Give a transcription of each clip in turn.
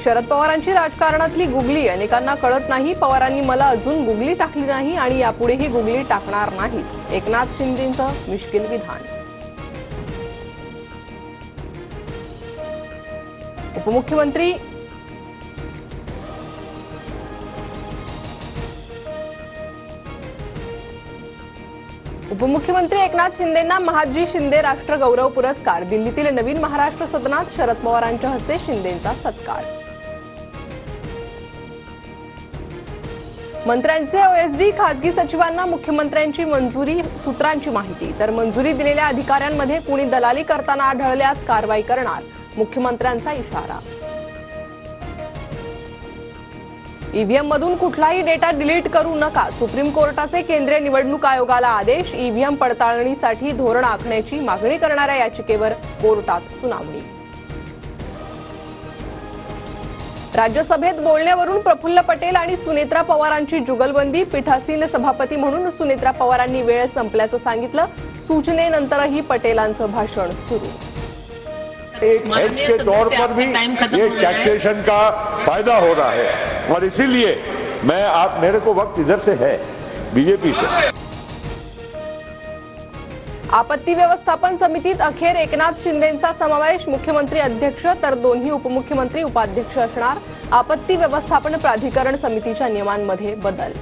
शरद पवारांची राजकारणातली गुगली अनेकांना कळत नाही। पवारांनी मला अजून गुगली टाकली नाही आणि यापुढेही गुगली टाकणार नाहीत। एकनाथ शिंदेंचं मिश्किल विधान। उपमुख्यमंत्री एकनाथ शिंदेंना महादजी शिंदे राष्ट्र गौरव पुरस्कार। दिल्लीतील नवीन महाराष्ट्र सदनात शरद पवारांच्या हस्ते शिंदेंचा सत्कार। मंत्र्यांचे ओएसडी खासगी सचिवांना मुख्यमंत्र्यांची मंजुरी सूत्रांची माहिती। तर मंजुरी दिलेल्या अधिकाऱ्यांमध्ये कुणी दलाली करताना आढळल्यास कारवाई करणार, मुख्यमंत्र्यांचा इशारा। ईव्हीएम मधून कुठलाही डेटा डिलीट करू नका, सुप्रीम कोर्टाचे केंद्रीय निवडणूक आयोगाला आदेश। ईव्हीएम पडताळणीसाठी धोरण आखण्याची मागणी करणाऱ्या याचिकेवर कोर्टात सुनावणी। राज्यसभेत बोलण्यावरून प्रफुल्ल पटेल आणि सुनेत्रा पवारांची जुगलबंदी। पीठासीन सभापती म्हणून सुनेत्रा पवारांनी वेळ संपल्याचं सांगितलं। सूचनेनंतरही पटेलांचं भाषण सुरू। एक हेज के तौर पर भी ये टैक्सेशन का फायदा हो रहा है और इसीलिए मेरे को वक्त इधर से है बीजेपी से। आपत्ती व्यवस्थापन समितीत अखेर एकनाथ शिंदेंचा समावेश। मुख्यमंत्री अध्यक्ष तर दोन्ही उपमुख्यमंत्री उपाध्यक्ष असणार। आपत्ती व्यवस्थापन प्राधिकरण समितीच्या नियमांमध्ये बदल।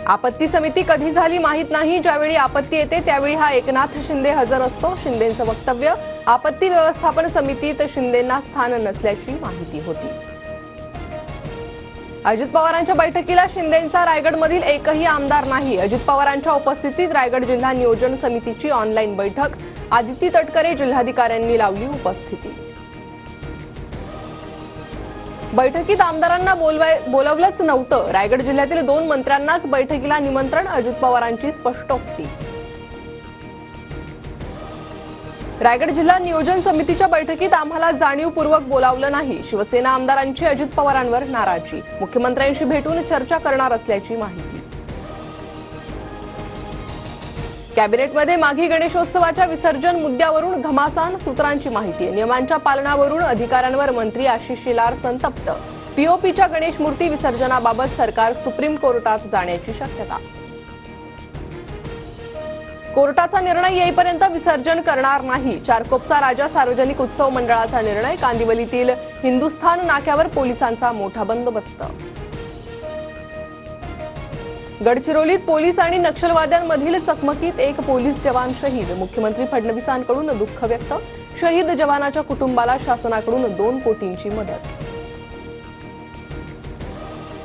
आपत्ती समिती कधी झाली माहित नाही, ज्यावेळी आपत्ती येते त्यावेळी हा एकनाथ शिंदे हजर असतो। शिंदेंचं वक्तव्य, आपत्ती व्यवस्थापन समितीत शिंदेंना स्थान नसल्याची माहिती होती। अजित पवारांच्या बैठकीला शिंदेंचा रायगडमधील एकही आमदार नाही। अजित पवारांच्या उपस्थितीत रायगड जिल्हा नियोजन समितीची ऑनलाईन बैठक। आदिती तटकरे जिल्हाधिकाऱ्यांनी लावली उपस्थिती। बैठकीत आमदारांना बोलवलंच नव्हतं। रायगड जिल्ह्यातील 2 मंत्र्यांनाच बैठकीला निमंत्रण, अजित पवारांची स्पष्टोक्ती। रायगड जिल्हा नियोजन समितीच्या बैठकीत आम्हाला जाणीवपूर्वक बोलावलं नाही। शिवसेना आमदारांची अजित पवारांवर नाराजी। मुख्यमंत्र्यांशी भेटून चर्चा करणार असल्याची माहिती। कॅबिनेटमध्ये माघी गणेशोत्सवाच्या विसर्जन मुद्द्यावरून घमासान, सूत्रांची माहिती। नियमांच्या पालनावरून अधिकाऱ्यांवर मंत्री आशिष शेलार संतप्त। पीओपीच्या गणेश मूर्ती विसर्जनाबाबत सरकार सुप्रीम कोर्टात जाण्याची शक्यता। कोर्टाचा निर्णय येईपर्यंत विसर्जन करणार नाही, चारकोपचा राजा सार्वजनिक उत्सव मंडळाचा निर्णय। कांदिवलीतील हिंदुस्थान नाक्यावर पोलिसांचा मोठा बंदोबस्त। गडचिरोलीत पोलीस आणि नक्षलवाद्यांमधील चकमकीत एक पोलीस जवान शहीद। मुख्यमंत्री फडणवीसांकडून दुःख व्यक्त। शहीद जवानाच्या कुटुंबाला शासनाकडून 2 कोटींची मदत।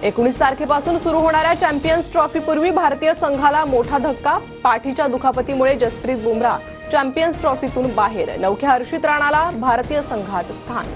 19 तारखेपासून सुरू होणाऱ्या चॅम्पियन्स ट्रॉफीपूर्वी भारतीय संघाला मोठा धक्का। पाठीच्या दुखापतीमुळे जसप्रीत बुमराह चॅम्पियन्स ट्रॉफीतून बाहेर। नवख्या हर्षित राणाला भारतीय संघात स्थान।